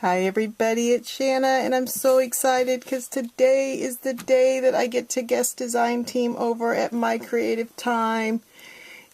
Hi everybody, it's Shanna and I'm so excited because today is the day that I get to guest design team over at My Creative Time.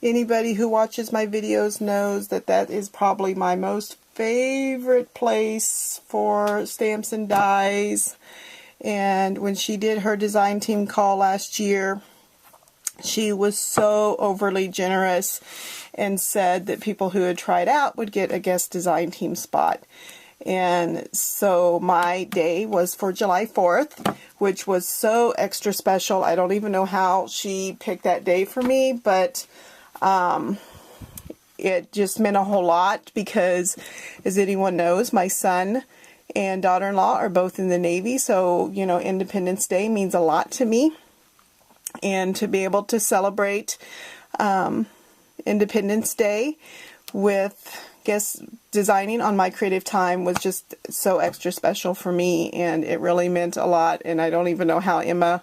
Anybody who watches my videos knows that that is probably my most favorite place for stamps and dies. And when she did her design team call last year, she was so overly generous and said that people who had tried out would get a guest design team spot. And so my day was for July 4th, which was so extra special. I don't even know how she picked that day for me, but it just meant a whole lot because, as anyone knows, my son and daughter-in-law are both in the Navy. So, you know, Independence Day means a lot to me. And to be able to celebrate Independence Day with guest designing on My Creative Time was just so extra special for me, and it really meant a lot. And I don't even know how Emma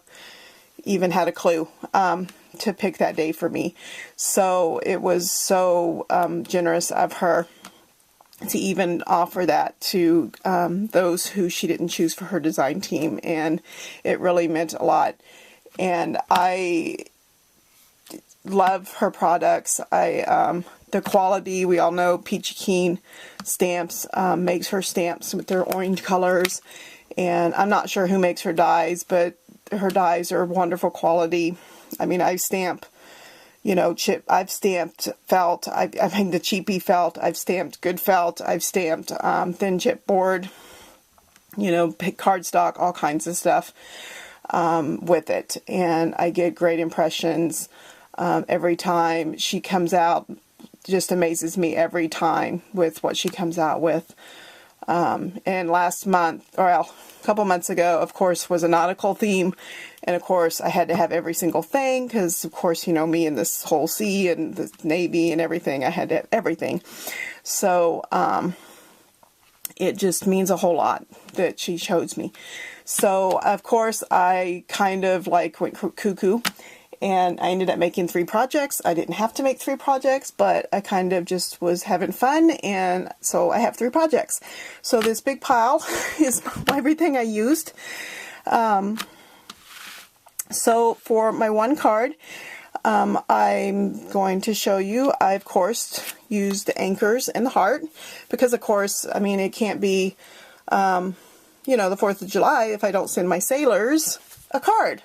even had a clue to pick that day for me. So it was so generous of her to even offer that to those who she didn't choose for her design team, and it really meant a lot. And I love her products. The quality, we all know Peachy Keen Stamps makes her stamps with their orange colors, and I'm not sure who makes her dies, but her dies are wonderful quality. I mean, I stamp, you know, I've stamped felt, I mean the cheapy felt, I've stamped good felt, I've stamped thin chipboard, you know, cardstock, all kinds of stuff with it, and I get great impressions every time she comes out. Just amazes me every time with what she comes out with. And last month, or well, a couple months ago, of course, was a nautical theme, and of course I had to have every single thing because, of course, you know me and this whole sea and the Navy and everything. I had to have everything. So it just means a whole lot that she chose me. So of course I kind of like went cuckoo, and I ended up making 3 projects. I didn't have to make 3 projects, but I kind of just was having fun, and so I have 3 projects. So this big pile is everything I used. So for my one card, I'm going to show you, I of course used the anchors and the heart, because of course, I mean, it can't be, you know, the 4th of July if I don't send my sailors a card.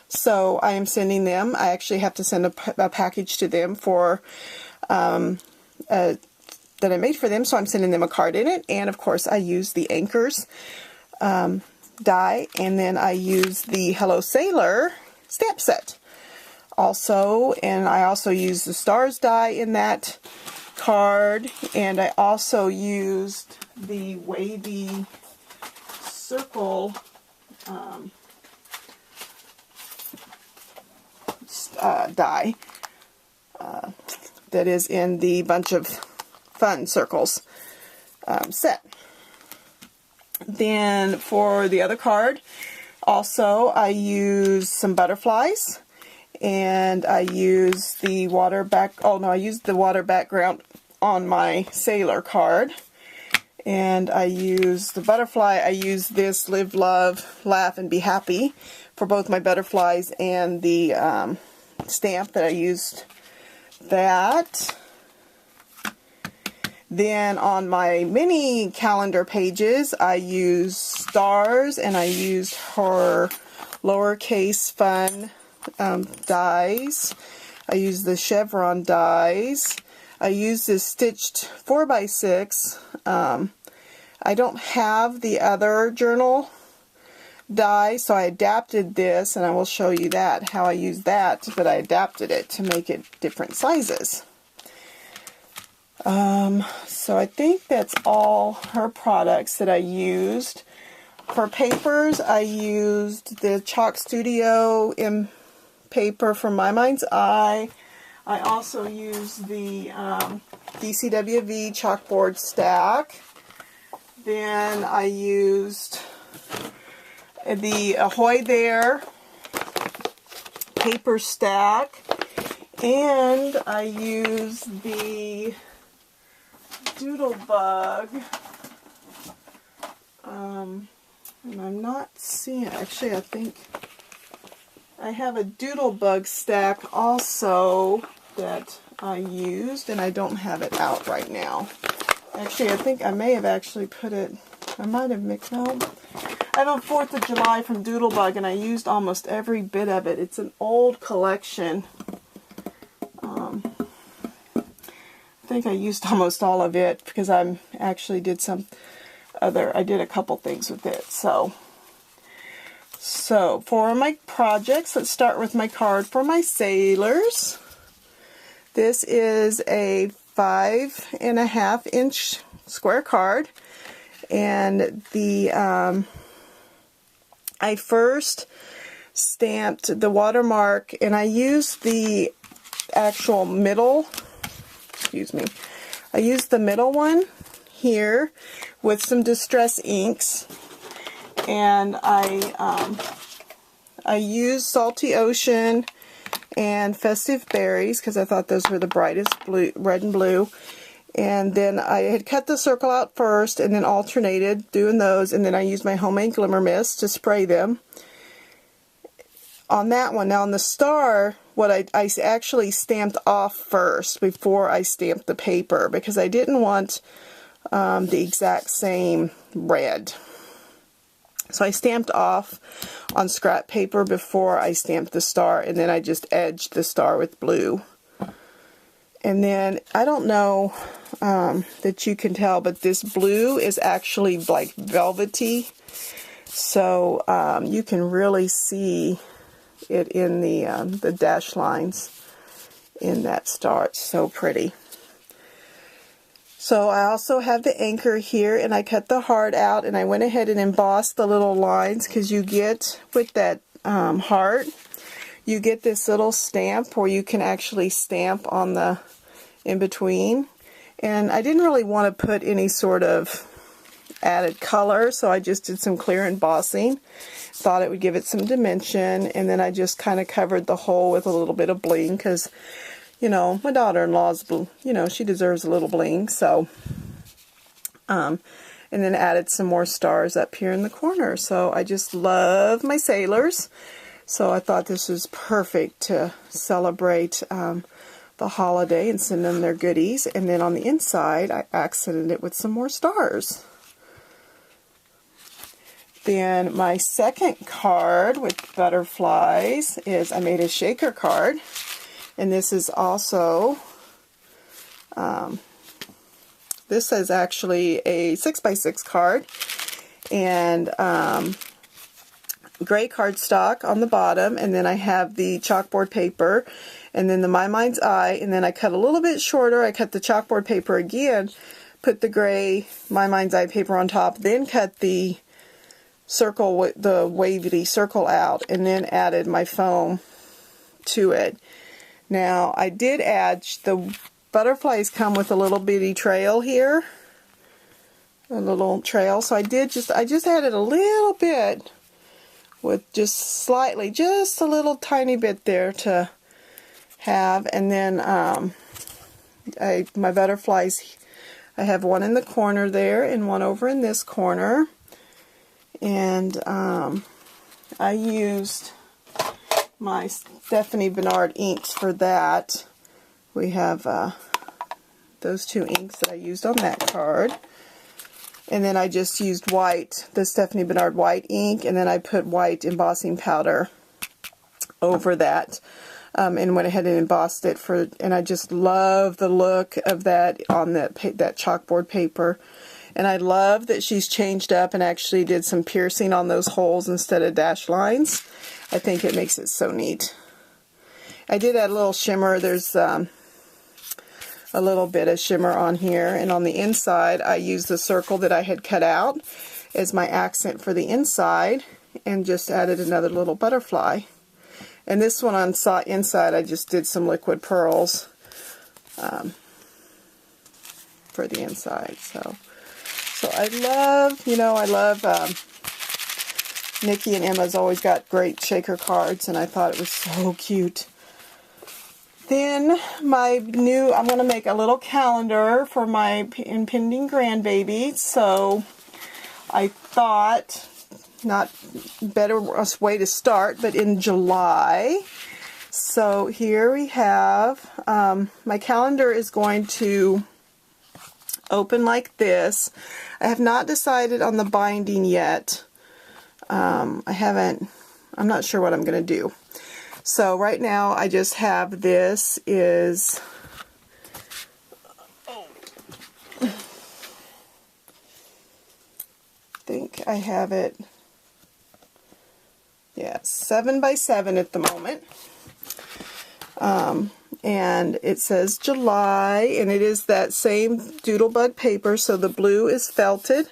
So I am sending them, I actually have to send a package to them for, that I made for them, so I'm sending them a card in it. And of course I use the anchors die, and then I use the Hello Sailor stamp set also, and I also use the stars die in that card, and I also used the wavy circle die that is in the Bunch of Fun Circles set. Then for the other card, also I use some butterflies, and I use the water I used the water background on my sailor card. And I use the butterfly, I use this Live, Love, Laugh, and Be Happy for both my butterflies and the stamp that I used that. Then on my mini calendar pages, I use stars, and I used her lowercase fun dies. I used the chevron dies. I used this stitched 4x6. I don't have the other journal die, so I adapted this, and I will show you that, how I used that, but I adapted it to make it different sizes. So I think that's all her products that I used. For papers, I used the Chalk Studio in paper from My Mind's Eye. I also used the DCWV chalkboard stack. Then I used the Ahoy There paper stack, and I used the Doodlebug And I'm not seeing, actually I think I have a Doodlebug stack also that I used, and I don't have it out right now. Actually, I think I may have actually put it, I might have mixed, no. I have a 4th of July from Doodlebug, and I used almost every bit of it. It's an old collection. I think I used almost all of it because I actually did I did a couple things with it. So for my projects, let's start with my card for my sailors. This is a 5.5 inch square card, and I first stamped the watermark, and I used the actual middle, I used the middle one here with some Distress inks, and I used Salty Ocean and Festive Berries because I thought those were the brightest blue, red and blue. And then I had cut the circle out first and then alternated doing those, and then I used my homemade Glimmer Mist to spray them on that one. Now on the star, what I actually stamped off first before I stamped the paper because I didn't want the exact same red. So I stamped off on scrap paper before I stamped the star, and then I just edged the star with blue. And then, I don't know that you can tell, but this blue is actually like velvety. So you can really see it in the dash lines in that star. It's so pretty. So I also have the anchor here, and I cut the heart out, and I went ahead and embossed the little lines because you get with that heart, you get this little stamp where you can actually stamp on the in between. And I didn't really want to put any sort of added color, so I just did some clear embossing. Thought it would give it some dimension, and then I just kind of covered the hole with a little bit of bling because, you know, my daughter-in-law's, you know, she deserves a little bling. So, and then added some more stars up here in the corner. So I just love my sailors. So I thought this was perfect to celebrate the holiday and send them their goodies. And then on the inside, I accented it with some more stars. Then my second card with butterflies is I made a shaker card. And this is also, this is actually a 6x6 card, and gray cardstock on the bottom, and then I have the chalkboard paper, and then the My Mind's Eye, and then I cut a little bit shorter. I cut the chalkboard paper again, put the gray My Mind's Eye paper on top, then cut the circle, the wavy circle out, and then added my foam to it. Now, I did add, the butterflies come with a little bitty trail here, a little trail, so I just added a little bit with just slightly, just a little tiny bit there to have, and then my butterflies, I have one in the corner there and one over in this corner, and I used my Stephanie Bernard inks for that. We have those two inks that I used on that card. And then I just used white, the Stephanie Bernard white ink, and then I put white embossing powder over that. And went ahead and embossed it and I just love the look of that on that chalkboard paper. And I love that she's changed up and actually did some piercing on those holes instead of dash lines. I think it makes it so neat. I did add a little shimmer. There's a little bit of shimmer on here. And on the inside, I used the circle that I had cut out as my accent for the inside and just added another little butterfly. And this one on inside, I just did some liquid pearls for the inside. So I love, I love Nikki and Emma's always got great shaker cards, and I thought it was so cute. Then I'm going to make a little calendar for my impending grandbaby. So I thought, not better way to start, but in July. So here we have, my calendar is going to open like this. I have not decided on the binding yet. I'm not sure what I'm going to do. So right now I just have this is, I think I have it, yeah, 7 by 7 at the moment. And it says July, and it is that same Doodlebug paper, so the blue is felted.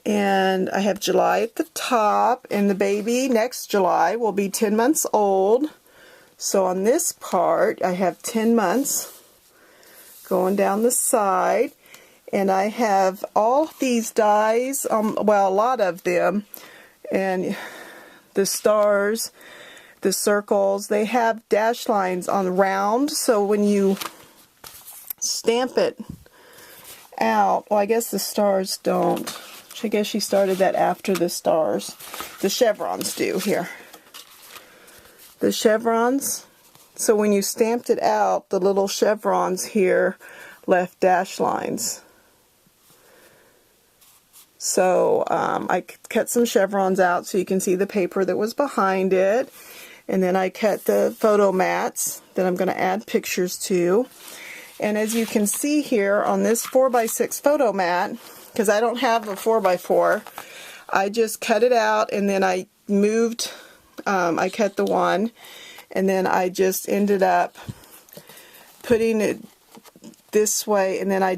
And I have July at the top, and the baby next July will be 10 months old. So on this part, I have 10 months going down the side. And I have all these dies, well, a lot of them, and the stars, the circles, they have dash lines on round, so when you stamp it out, well, I guess the stars don't. I guess she started that after the stars. The chevrons do here. The chevrons, so when you stamped it out, the little chevrons here left dash lines. So I cut some chevrons out so you can see the paper that was behind it. And then I cut the photo mats that I'm going to add pictures to. And as you can see here on this 4x6 photo mat, because I don't have a 4x4, I just cut it out and then I moved, I cut the one, and then I just ended up putting it this way, and then I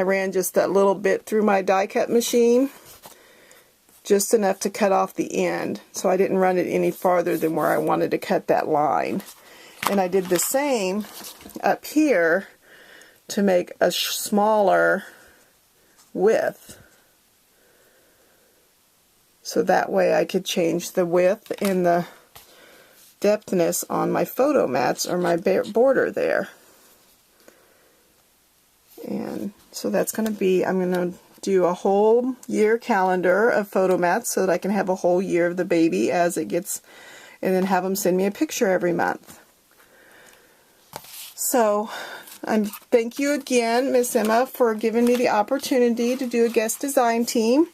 ran just that little bit through my die cut machine. Just enough to cut off the end, so I didn't run it any farther than where I wanted to cut that line. And I did the same up here to make a smaller width, so that way I could change the width and the depthness on my photo mats or my border there. And so that's going to be, I'm going to do a whole year calendar of photo mats so that I can have a whole year of the baby as it gets, and then have them send me a picture every month. So thank you again, Miss Emma, for giving me the opportunity to do a guest design team.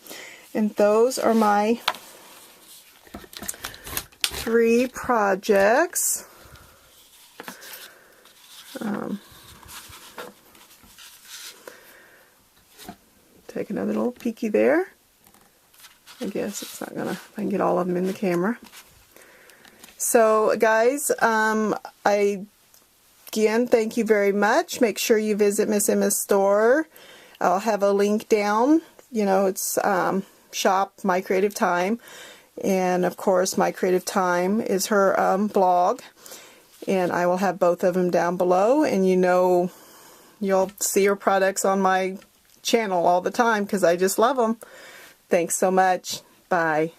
And those are my 3 projects. Take another little peeky there. I guess it's not gonna, if I can get all of them in the camera. So guys, again, thank you very much. Make sure you visit Miss Emma's store. I'll have a link down. You know, it's shop My Creative Time, and of course My Creative Time is her blog, and I will have both of them down below. And you know, you'll see her products on my channel all the time because I just love them. Thanks so much. Bye.